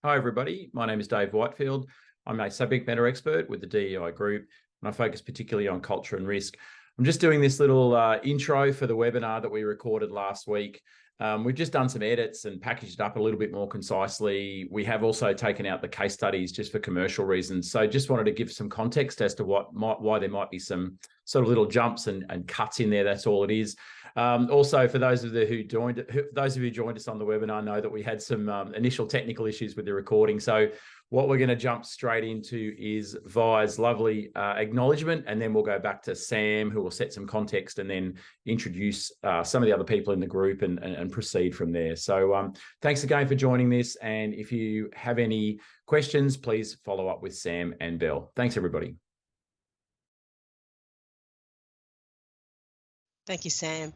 Hi, everybody. My name is Dave Whitefield. I'm a subject matter expert with the DEI group, and I focus particularly on culture and risk. I'm just doing this little intro for the webinar that we recorded last week. We've just done some edits and packaged it up a little bit more concisely. We have also taken out the case studies just for commercial reasons. So just wanted to give some context as to why there might be some sort of little jumps and cuts in there. That's all it is. Also, for those of you who joined us on the webinar, know that we had some initial technical issues with the recording. So what we're going to jump straight into is Vi's lovely acknowledgement, and then we'll go back to Sam, who will set some context and then introduce some of the other people in the group and proceed from there. So thanks again for joining this. And if you have any questions, please follow up with Sam and Belle. Thanks, everybody. Thank you, Sam.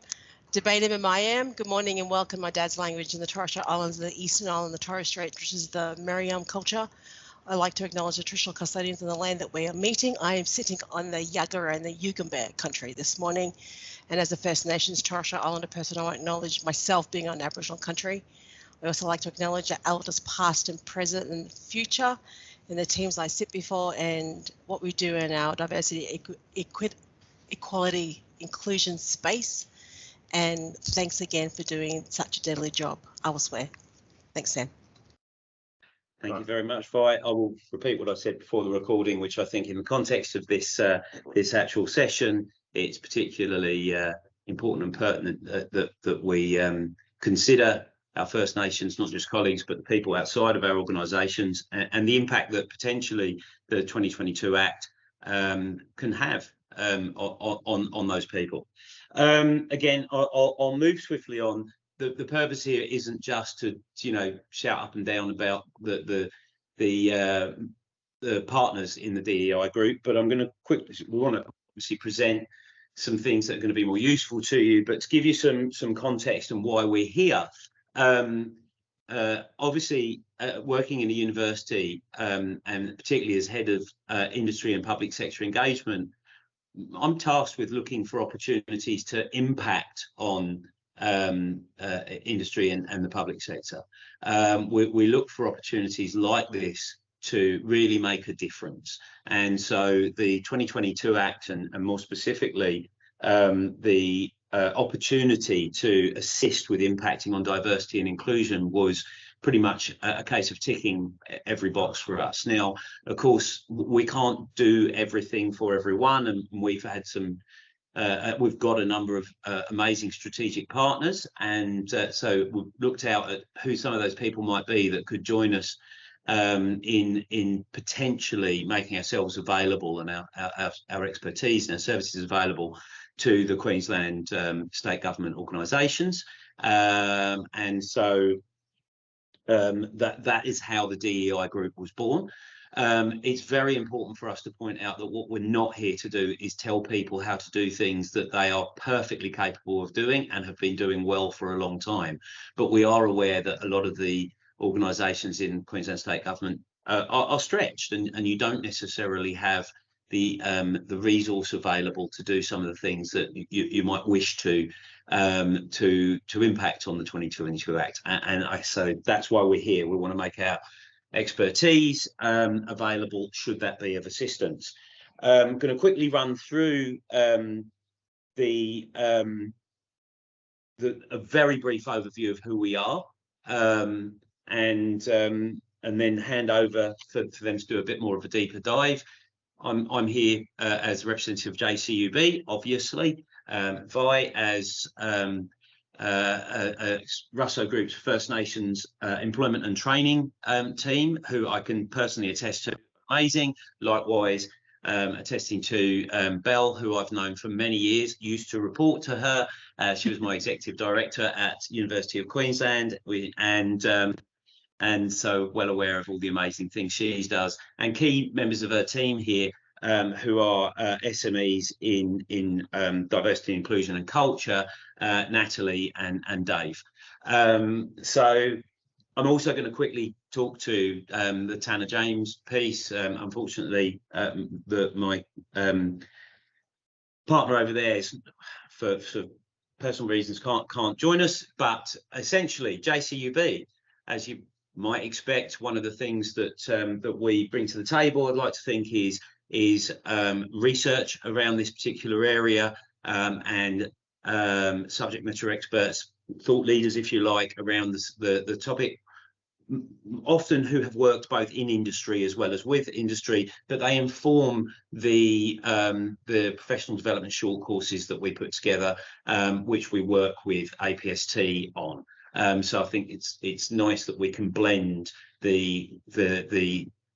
Debatum and Mayam, good morning and welcome. My dad's language in the Torres Strait Islands, the Eastern Island, the Torres Strait, which is the Meriam culture. I'd like to acknowledge the traditional custodians in the land that we are meeting. I am sitting on the Yagara and the Yugambeh country this morning. And as a First Nations Torres Strait Islander person, I want to acknowledge myself being on Aboriginal country. I also like to acknowledge our elders past and present and future, and the teams I sit before and what we do in our diversity, equality, inclusion space. And thanks again for doing such a deadly job. I will swear. Thanks, Sam. Thank you very much, Vi. I will repeat what I said before the recording, which I think in the context of this this actual session, it's particularly important and pertinent that we consider our First Nations, not just colleagues, but the people outside of our organisations, and the impact that potentially the 2022 Act can have on those people. Again, I'll move swiftly on. The purpose here isn't just to shout up and down about the partners in the DEI group, but I'm going to we want to obviously present some things that are going to be more useful to you, but to give you some context on why we're here. Obviously, working in a university and particularly as head of industry and public sector engagement, I'm tasked with looking for opportunities to impact on industry and the public sector. We look for opportunities like this to really make a difference. And so the 2022 Act and more specifically the opportunity to assist with impacting on diversity and inclusion was pretty much a case of ticking every box for us. Now, of course, we can't do everything for everyone, and we've had some we've got a number of amazing strategic partners, and so we've looked out at who some of those people might be that could join us in potentially making ourselves available and our expertise and our services available to the Queensland state government organisations, and so that is how the DEI group was born. It's very important for us to point out that what we're not here to do is tell people how to do things that they are perfectly capable of doing and have been doing well for a long time. But we are aware that a lot of the organisations in Queensland state government are stretched, and you don't necessarily have the resource available to do some of the things that you might wish to impact on the 2022 Act. So that's why we're here. We want to make our expertise available should that be of assistance. I'm going to quickly run through a very brief overview of who we are, and then hand over for them to do a bit more of a deeper dive. I'm here as representative of JCUB, obviously. Vi as Russo Group's First Nations Employment and Training team, who I can personally attest to, amazing. Likewise, attesting to Belle, who I've known for many years, used to report to her. She was my executive director at University of Queensland, and so well aware of all the amazing things she does. And key members of her team here, who are SMEs in diversity, inclusion and culture, Natalie and Dave. So I'm also going to quickly talk to the Tanner James piece. Unfortunately, my partner over there is, for personal reasons, can't join us. But essentially, JCUB, as you might expect. One of the things that that we bring to the table, I'd like to think, is research around this particular area, and subject matter experts, thought leaders, if you like, around the topic, often who have worked both in industry as well as with industry, but they inform the professional development short courses that we put together, which we work with APST on. So I think it's nice that we can blend the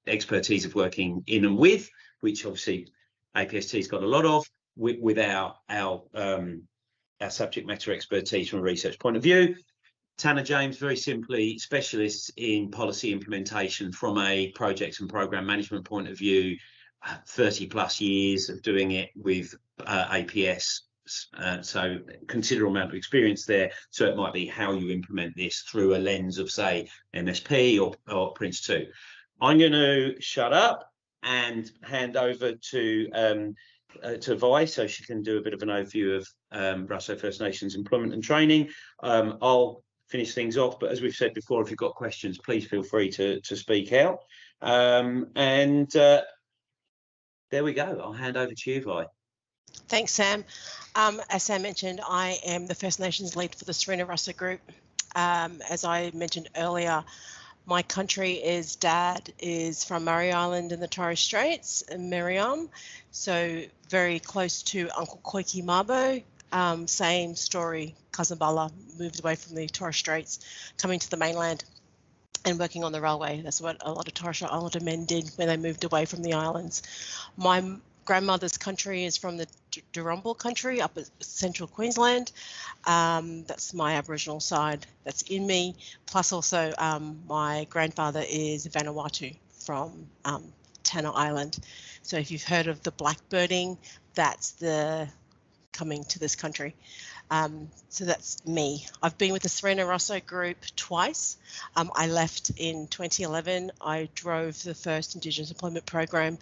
expertise of working in and with, which obviously APST's got a lot of, with our subject matter expertise from a research point of view. Tanner James, very simply, specialists in policy implementation from a projects and program management point of view, 30 plus years of doing it with APS. So considerable amount of experience there. So it might be how you implement this through a lens of, say, MSP or Prince 2. I'm going to shut up and hand over to Vi, so she can do a bit of an overview of Russo First Nations employment and training. I'll finish things off, but as we've said before, if you've got questions, please feel free to speak out. And there we go. I'll hand over to you, Vi. Thanks, Sam. As Sam mentioned, I am the First Nations lead for the Serena Russo Group. As I mentioned earlier, my country is Dad is from Murray Island in the Torres Straits, and Miriam, so very close to Uncle Koiki Mabo. Same story, Cousin Bala moved away from the Torres Straits, coming to the mainland and working on the railway. That's what a lot of Torres Strait Islander men did when they moved away from the islands. My grandmother's country is from the Durumbul country up at central Queensland. That's my Aboriginal side that's in me. Plus also my grandfather is Vanuatu from Tanna Island. So if you've heard of the blackbirding, that's the coming to this country. So that's me. I've been with the Serena Russo Group twice. I left in 2011. I drove the first Indigenous employment program,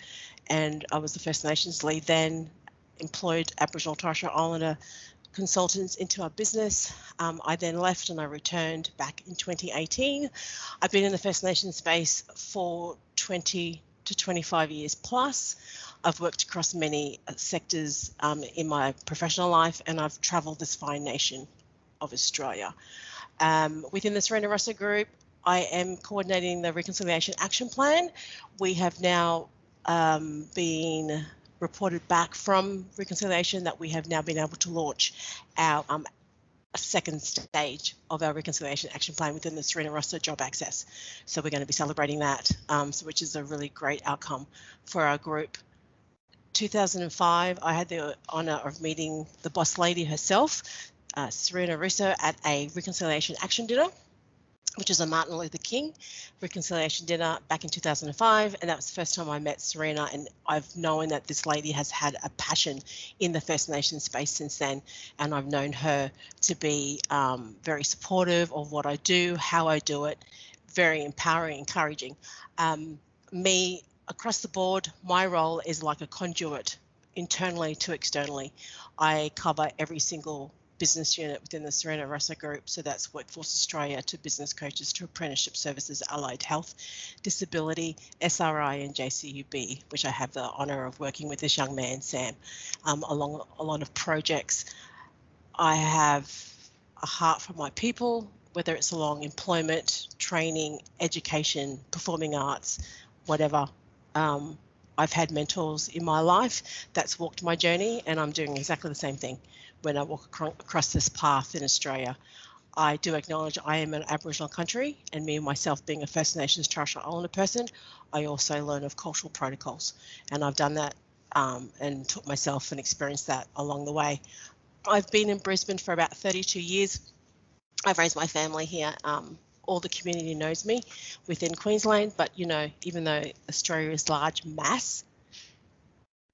and I was the First Nations lead then, employed Aboriginal Torres Strait Islander consultants into our business. I then left and I returned back in 2018. I've been in the First Nations space for 20 to 25 years plus. I've worked across many sectors in my professional life, and I've travelled this fine nation of Australia. Within the Serena Russo Group, I am coordinating the Reconciliation Action Plan. We have now been reported back from Reconciliation that we have now been able to launch our second stage of our Reconciliation Action Plan within the Serena Russo Job Access. So we're going to be celebrating that, which is a really great outcome for our group. 2005, I had the honour of meeting the boss lady herself, Serena Russo, at a Reconciliation Action Dinner, which is a Martin Luther King Reconciliation Dinner back in 2005, and that was the first time I met Serena, and I've known that this lady has had a passion in the First Nations space since then, and I've known her to be very supportive of what I do, how I do it, very empowering, encouraging. Me, across the board, my role is like a conduit internally to externally. I cover every single business unit within the Serena Russo Group. So that's Workforce Australia to business coaches to apprenticeship services, allied health, disability, SRI and JCU, which I have the honour of working with this young man, Sam, along a lot of projects. I have a heart for my people, whether it's along employment, training, education, performing arts, whatever. I've had mentors in my life that's walked my journey, and I'm doing exactly the same thing when I walk across this path in Australia. I do acknowledge I am an Aboriginal country, and me and myself being a First Nations Torres Strait Islander person, I also learn of cultural protocols, and I've done that and taught myself and experienced that along the way. I've been in Brisbane for about 32 years. I've raised my family here. All the community knows me within Queensland, but you know, even though Australia is large mass,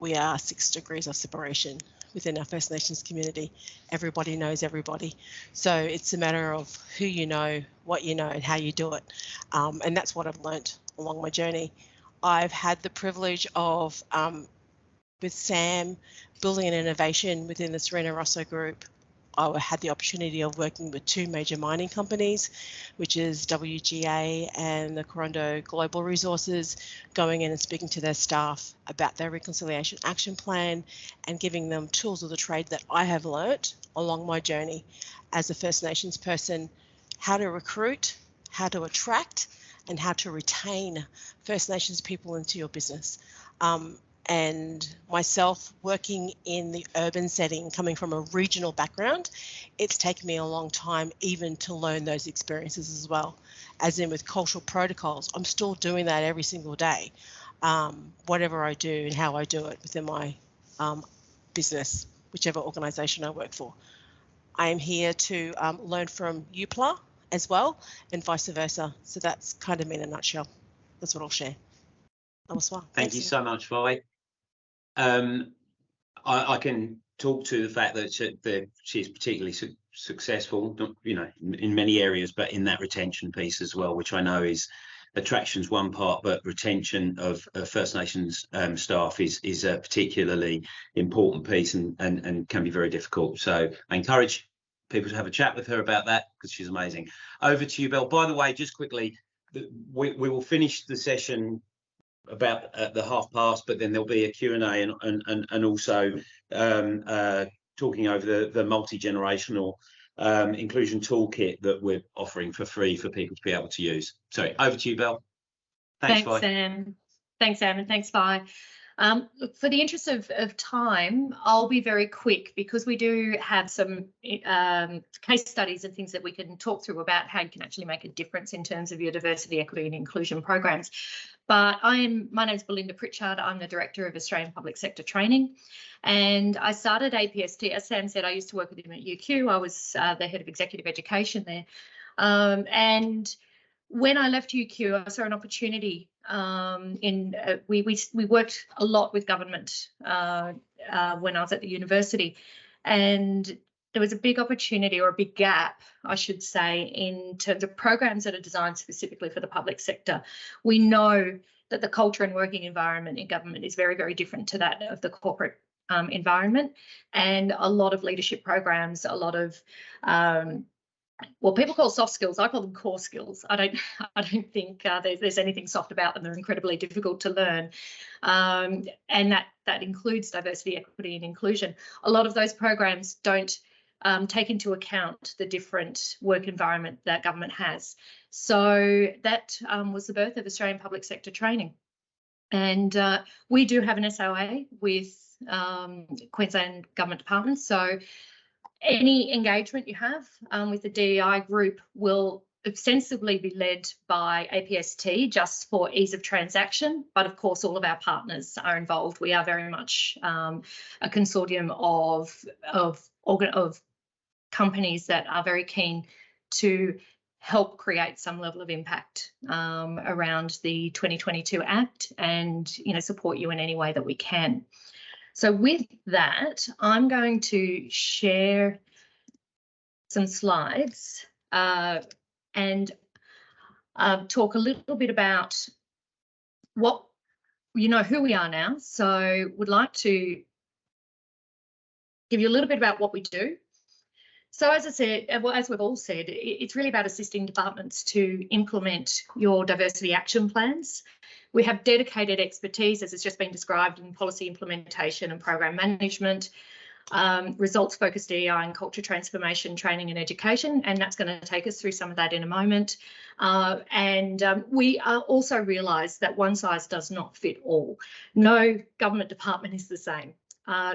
we are 6 degrees of separation within our First Nations community. Everybody knows everybody. So it's a matter of who you know, what you know, and how you do it. And that's what I've learnt along my journey. I've had the privilege of, with Sam, building an innovation within the Serena Russo Group I had the opportunity of working with two major mining companies, which is WGA and the Corondo Global Resources, going in and speaking to their staff about their reconciliation action plan and giving them tools of the trade that I have learnt along my journey as a First Nations person, how to recruit, how to attract, and how to retain First Nations people into your business. And myself working in the urban setting, coming from a regional background, it's taken me a long time even to learn those experiences as well. As in with cultural protocols, I'm still doing that every single day, whatever I do and how I do it within my business, whichever organisation I work for. I am here to learn from UPLA as well and vice versa. So that's kind of me in a nutshell. That's what I'll share. Thank you so much, Vi. I can talk to the fact that she's particularly successful, you know, in many areas, but in that retention piece as well, which I know is attraction's one part, but retention of First Nations staff is a particularly important piece and can be very difficult. So I encourage people to have a chat with her about that because she's amazing. Over to you, Belle. By the way, just quickly, we will finish the session about the past, but then there'll be a Q&A and also talking over the multi-generational inclusion toolkit that we're offering for free for people to be able to use. So over to you, Belle. Thanks, Sam. Thanks, Sam, and thanks, Vi. Look, for the interest of time, I'll be very quick because we do have some case studies and things that we can talk through about how you can actually make a difference in terms of your diversity, equity and inclusion programs. But my name's Belinda Pritchard. I'm the Director of Australian Public Sector Training. And I started APST, as Sam said, I used to work with him at UQ. I was the Head of Executive Education there. And when I left UQ, I saw an opportunity we worked a lot with government when I was at the university, and there was a big opportunity, or a big gap, I should say, in terms of programs that are designed specifically for the public sector. We know that the culture and working environment in government is very, very different to that of the corporate environment, and a lot of leadership programs, a lot of well, people call soft skills. I call them core skills. I don't think there's anything soft about them. They're incredibly difficult to learn, and that includes diversity, equity, and inclusion. A lot of those programs don't take into account the different work environment that government has. So that was the birth of Australian Public Sector Training, and we do have an SOA with Queensland Government Departments. So any engagement you have with the DEI group will ostensibly be led by APST just for ease of transaction, but of course all of our partners are involved. We are very much a consortium of companies that are very keen to help create some level of impact around the 2022 Act and, you know, support you in any way that we can. So with that, I'm going to share some slides and talk a little bit about what, you know, who we are now. So would like to give you a little bit about what we do. So as I said, well, as we've all said, it's really about assisting departments to implement your diversity action plans. We have dedicated expertise, as has just been described, in policy implementation and program management, results-focused DEI and culture transformation, training and education, and that's going to take us through some of that in a moment. We also realise that one size does not fit all. No government department is the same.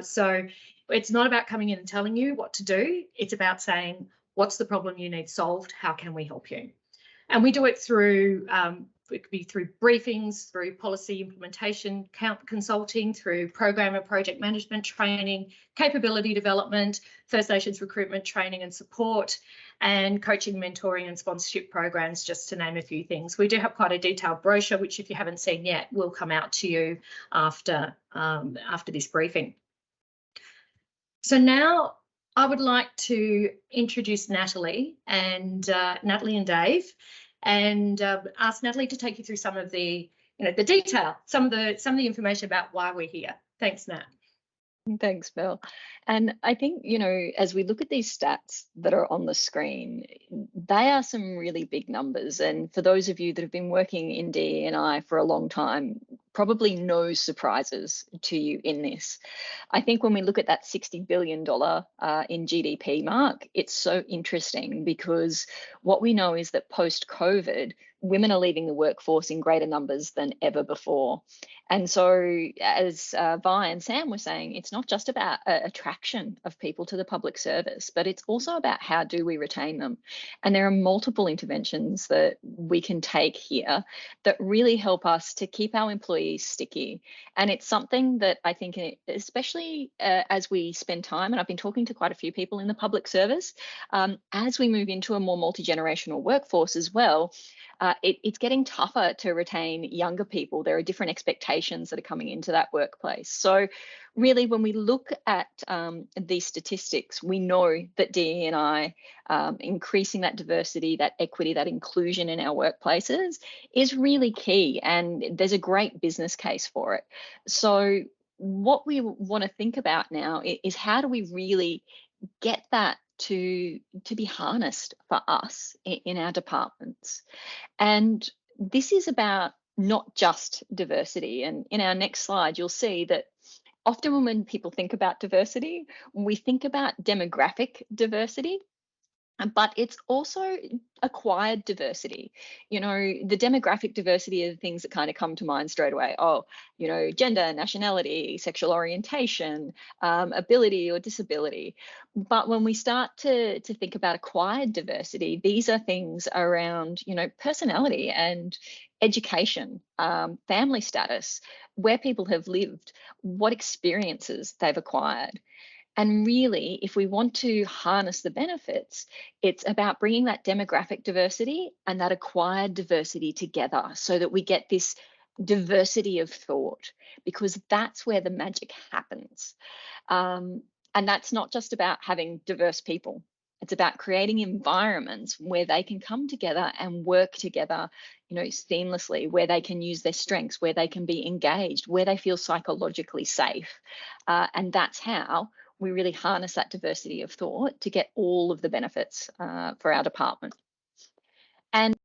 So it's not about coming in and telling you what to do. It's about saying, what's the problem you need solved? How can we help you? And we do it through, it could be through briefings, through policy implementation, consulting, through program and project management training, capability development, First Nations recruitment training and support, and coaching, mentoring and sponsorship programs, just to name a few things. We do have quite a detailed brochure, which if you haven't seen yet, will come out to you after this briefing. So now I would like to introduce Natalie and Dave, and ask Natalie to take you through some of the, the detail, some of the information about why we're here. Thanks, Nat. Thanks, Bill. And I think, as we look at these stats that are on the screen, they are some really big numbers. And for those of you that have been working in DE&I for a long time, probably no surprises to you in this. I think when we look at that $60 billion in GDP mark, it's so interesting because what we know is that post-COVID, women are leaving the workforce in greater numbers than ever before. And so, as Vi and Sam were saying, it's not just about attraction of people to the public service, but it's also about how do we retain them. And there are multiple interventions that we can take here that really help us to keep our employees sticky. And it's something that I think, especially as we spend time, and I've been talking to quite a few people in the public service, as we move into a more multi-generational workforce as well, it's getting tougher to retain younger people. There are different expectations that are coming into that workplace. So really, when we look at these statistics, we know that DE&I, increasing that diversity, that equity, that inclusion in our workplaces is really key. And there's a great business case for it. So what we want to think about now is how do we really get that to be harnessed for us in our departments. And this is about not just diversity. And in our next slide, you'll see that often when people think about diversity, we think about demographic diversity, but it's also acquired diversity. The demographic diversity are the things that kind of come to mind straight away. Oh, gender, nationality, sexual orientation, ability or disability. But when we start to think about acquired diversity, these are things around, personality and education, family status, where people have lived, what experiences they've acquired. And really, if we want to harness the benefits, it's about bringing that demographic diversity and that acquired diversity together so that we get this diversity of thought, because that's where the magic happens. And that's not just about having diverse people. It's about creating environments where they can come together and work together, seamlessly, where they can use their strengths, where they can be engaged, where they feel psychologically safe. And that's how we really harness that diversity of thought to get all of the benefits for our department. And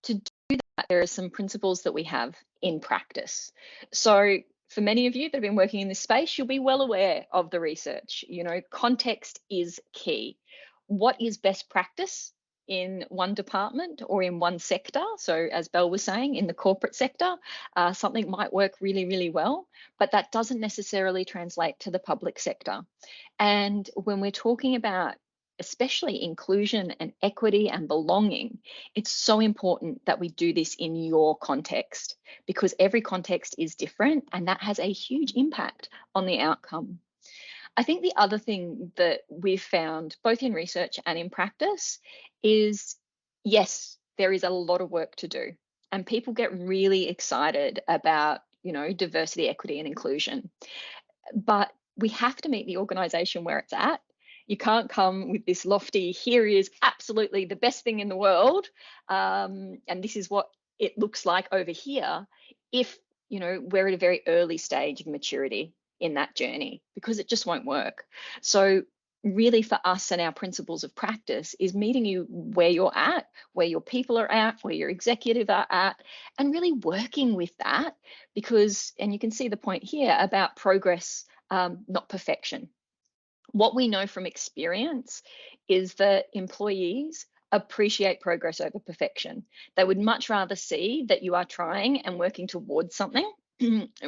to do that, there are some principles that we have in practice. So for many of you that have been working in this space, you'll be well aware of the research. Context is key. What is best practice in one department or in one sector? So as Belle was saying, in the corporate sector, something might work really, really well, but that doesn't necessarily translate to the public sector. And when we're talking about especially inclusion and equity and belonging, it's so important that we do this in your context, because every context is different and that has a huge impact on the outcome. I think the other thing that we've found, both in research and in practice, is yes, there is a lot of work to do, and people get really excited about, diversity, equity, and inclusion. But we have to meet the organisation where it's at. You can't come with this lofty, here is absolutely the best thing in the world, and this is what it looks like over here, if we're at a very early stage of maturity in that journey, because it just won't work. So really, for us and our principles of practice is meeting you where you're at, where your people are at, where your executive are at, and really working with that, because, and you can see the point here about progress, not perfection. What we know from experience is that employees appreciate progress over perfection. They would much rather see that you are trying and working towards something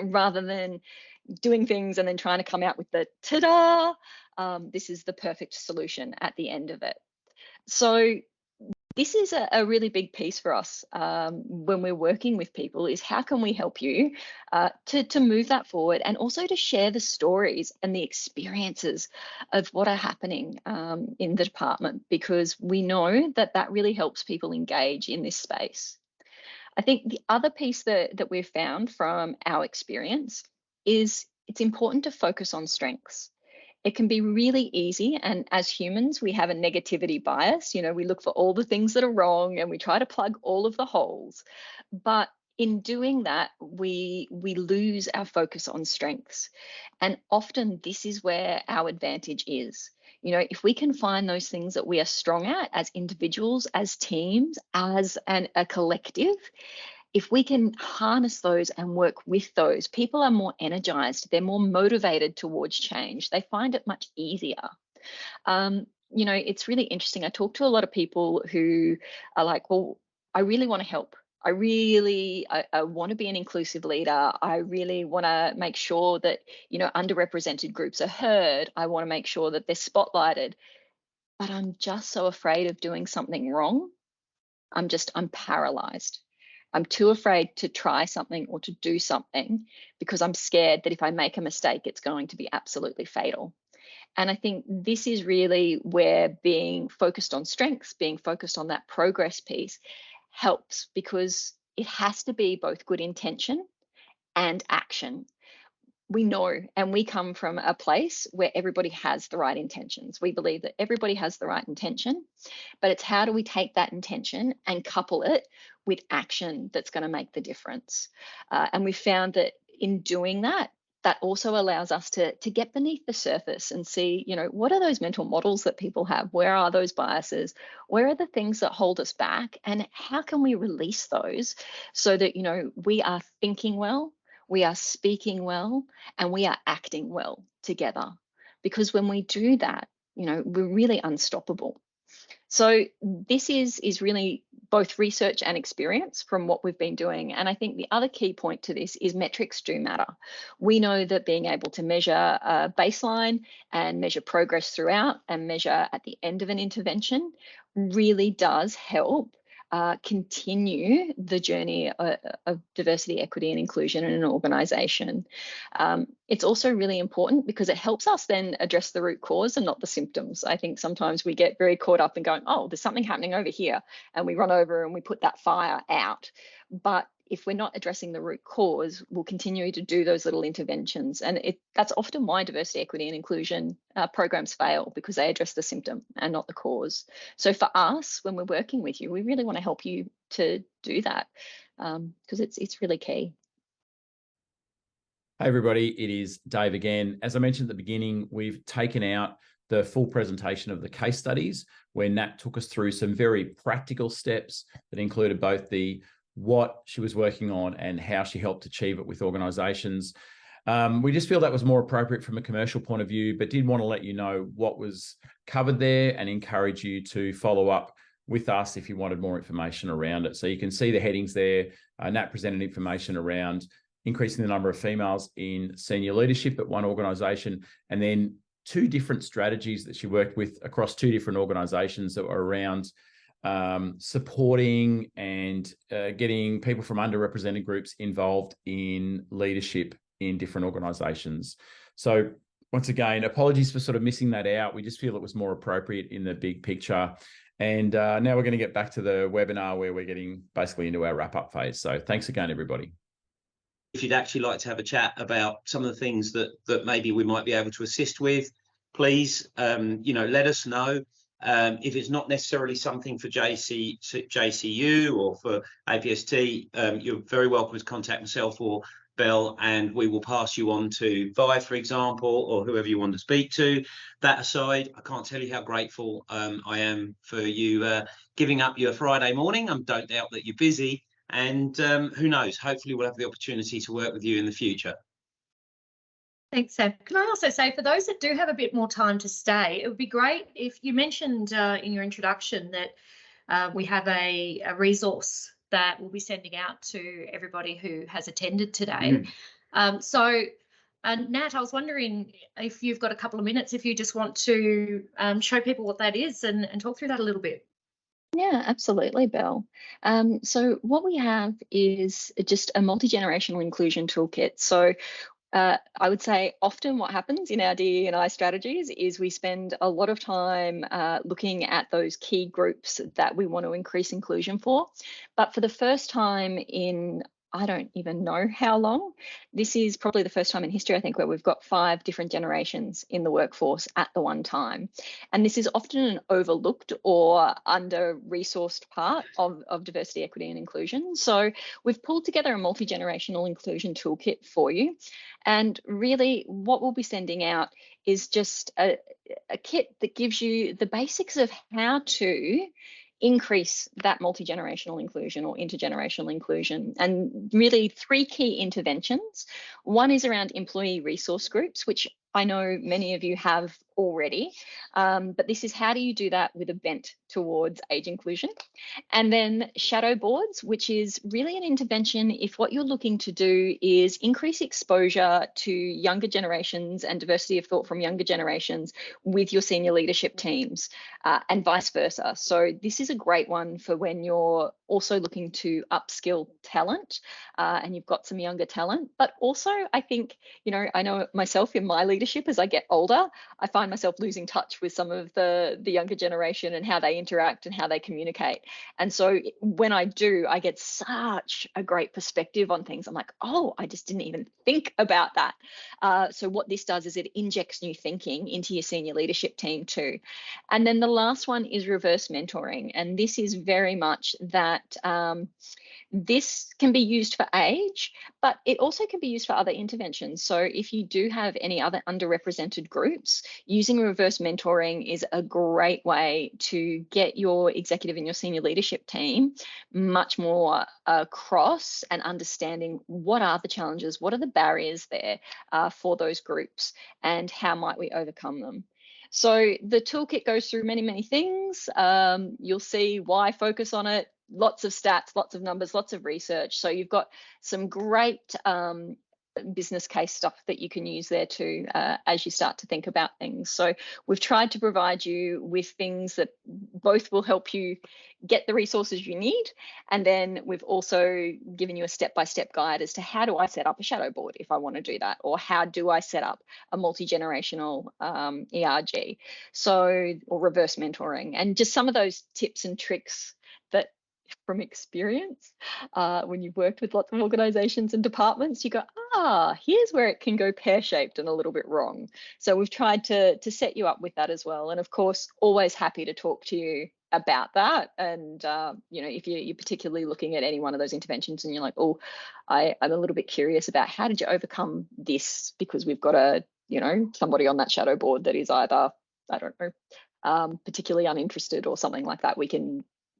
rather than doing things and then trying to come out with the ta-da, this is the perfect solution at the end of it. So this is a really big piece for us when we're working with people, is how can we help you to move that forward, and also to share the stories and the experiences of what are happening in the department, because we know that that really helps people engage in this space. I think the other piece that we've found from our experience is it's important to focus on strengths. It can be really easy, and as humans, we have a negativity bias. We look for all the things that are wrong and we try to plug all of the holes. But in doing that, we lose our focus on strengths. And often this is where our advantage is. You know, if we can find those things that we are strong at as individuals, as teams, as a collective, if we can harness those and work with those, people are more energized, they're more motivated towards change, they find it much easier. You know, it's really interesting. I talk to a lot of people who are like, well, I really want to help. I want to be an inclusive leader. I really want to make sure that, you know, underrepresented groups are heard. I want to make sure that they're spotlighted. But I'm just so afraid of doing something wrong. I'm paralyzed. I'm too afraid to try something or to do something because I'm scared that if I make a mistake, it's going to be absolutely fatal. And I think this is really where being focused on strengths, being focused on that progress piece helps, because it has to be both good intention and action. We know, and we come from a place where everybody has the right intentions. We believe that everybody has the right intention, but it's how do we take that intention and couple it with action that's going to make the difference. And we found that in doing that, that also allows us to get beneath the surface and see, you know, what are those mental models that people have? Where are those biases? Where are the things that hold us back? And how can we release those so that, you know, we are thinking well, we are speaking well, and we are acting well together? Because when we do that, you know, we're really unstoppable. So this is really both research and experience from what we've been doing. And I think the other key point to this is metrics do matter. We know that being able to measure a baseline and measure progress throughout and measure at the end of an intervention really does help continue the journey of diversity, equity, and inclusion in an organisation. It's also really important because it helps us then address the root cause and not the symptoms. I think sometimes we get very caught up in going, oh, there's something happening over here, and we run over and we put that fire out. But if we're not addressing the root cause, we'll continue to do those little interventions. And that's often why diversity, equity, and inclusion programs fail, because they address the symptom and not the cause. So for us, when we're working with you, we really want to help you to do that, because it's really key. Hey everybody, it is Dave again. As I mentioned at the beginning, we've taken out the full presentation of the case studies where Nat took us through some very practical steps that included both what she was working on and how she helped achieve it with organisations. We just feel that was more appropriate from a commercial point of view, but did want to let you know what was covered there and encourage you to follow up with us if you wanted more information around it. So you can see the headings there. Nat presented information around increasing the number of females in senior leadership at one organisation, and then 2 different strategies that she worked with across 2 different organisations that were around supporting and getting people from underrepresented groups involved in leadership in different organisations. So once again, apologies for sort of missing that out. We just feel it was more appropriate in the big picture. And now we're going to get back to the webinar where we're getting basically into our wrap-up phase. So thanks again, everybody. If you'd actually like to have a chat about some of the things that maybe we might be able to assist with, please, you know, let us know. If it's not necessarily something for JCU or for APST, you're very welcome to contact myself or Belle, and we will pass you on to Vi, for example, or whoever you want to speak to. That aside, I can't tell you how grateful I am for you giving up your Friday morning. I don't doubt that you're busy, and who knows, hopefully we'll have the opportunity to work with you in the future. Thanks, Sam. Can I also say, for those that do have a bit more time to stay, it would be great if you mentioned in your introduction that we have a resource that we'll be sending out to everybody who has attended today. So, Nat, I was wondering if you've got a couple of minutes, if you just want to show people what that is and talk through that a little bit. Yeah, absolutely, Belle. So what we have is just a multi-generational inclusion toolkit. So I would say often what happens in our DE&I strategies is we spend a lot of time looking at those key groups that we want to increase inclusion for. But for the first time in I don't even know how long. This is probably the first time in history, I think, where we've got 5 different generations in the workforce at the one time. And this is often an overlooked or under-resourced part of diversity, equity and inclusion. So we've pulled together a multi-generational inclusion toolkit for you. And really what we'll be sending out is just a kit that gives you the basics of how to increase that multi-generational inclusion or intergenerational inclusion, and really 3 key interventions. One is around employee resource groups, which I know many of you have already, but this is how do you do that with a bent towards age inclusion. And then shadow boards, which is really an intervention if what you're looking to do is increase exposure to younger generations and diversity of thought from younger generations with your senior leadership teams, and vice versa. So this is a great one for when you're also looking to upskill talent, and you've got some younger talent. But also I think, you know, I know myself in my leadership as I get older, I find myself losing touch with some of the younger generation and how they interact and how they communicate. And so when I do, I get such a great perspective on things. I'm like, oh, I just didn't even think about that. So what this does is it injects new thinking into your senior leadership team too. And then the last one is reverse mentoring. And this is very much that this can be used for age, but it also can be used for other interventions. So if you do have any other underrepresented groups, using reverse mentoring is a great way to get your executive and your senior leadership team much more across and understanding what are the challenges, what are the barriers there for those groups, and how might we overcome them. So the toolkit goes through many, many things. You'll see why focus on it. Lots of stats, lots of numbers, lots of research. So you've got some great business case stuff that you can use there too as you start to think about things. So we've tried to provide you with things that both will help you get the resources you need, and then we've also given you a step-by-step guide as to how do I set up a shadow board if I want to do that, or how do I set up a multi-generational ERG, so, or reverse mentoring, and just some of those tips and tricks that from experience, when you've worked with lots of organizations and departments, you go, here's where it can go pear-shaped and a little bit wrong. So we've tried to set you up with that as well. And of course, always happy to talk to you about that. And you know, if you're particularly looking at any one of those interventions and you're like, oh, I'm a little bit curious about how did you overcome this, because we've got somebody on that shadow board that is either, I don't know, particularly uninterested or something like that,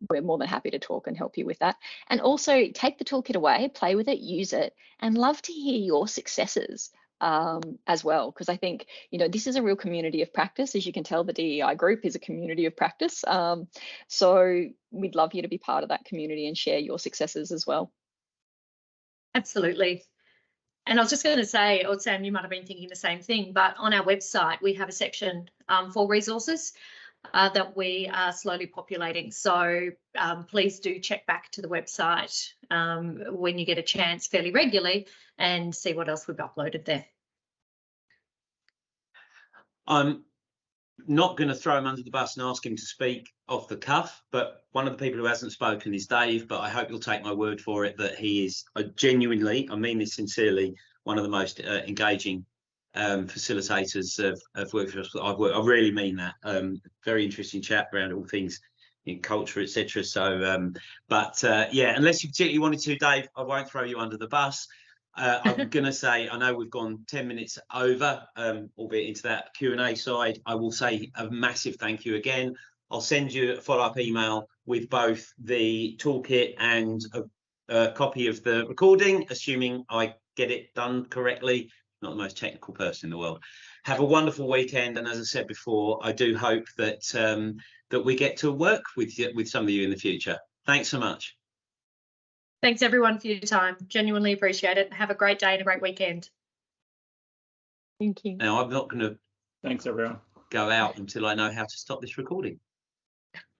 we're more than happy to talk and help you with that. And also take the toolkit away, play with it, use it, and love to hear your successes as well, because I think, you know, this is a real community of practice. As you can tell, the DEI group is a community of practice. So we'd love you to be part of that community and share your successes as well. Absolutely. And I was just going to say, or Sam, you might have been thinking the same thing, but on our website, we have a section for resources that we are slowly populating. So please do check back to the website when you get a chance fairly regularly and see what else we've uploaded there. I'm not going to throw him under the bus and ask him to speak off the cuff, but one of the people who hasn't spoken is Dave, but I hope you'll take my word for it that he is genuinely, I mean this sincerely, one of the most engaging facilitators of workshops that I've worked. I really mean that. Very interesting chat around all things in culture, etc. So, yeah, unless you particularly wanted to, Dave, I won't throw you under the bus. I'm going to say, I know we've gone 10 minutes over, albeit into that Q&A side. I will say a massive thank you again. I'll send you a follow-up email with both the toolkit and a copy of the recording, assuming I get it done correctly. Not the most technical person in the world. Have a wonderful weekend, and as I said before, I do hope that that we get to work with some of you in the future. Thanks so much. Thanks everyone for your time. Genuinely appreciate it. Have a great day and a great weekend. Thank you. Now I'm not going to Thanks everyone. go out until I know how to stop this recording.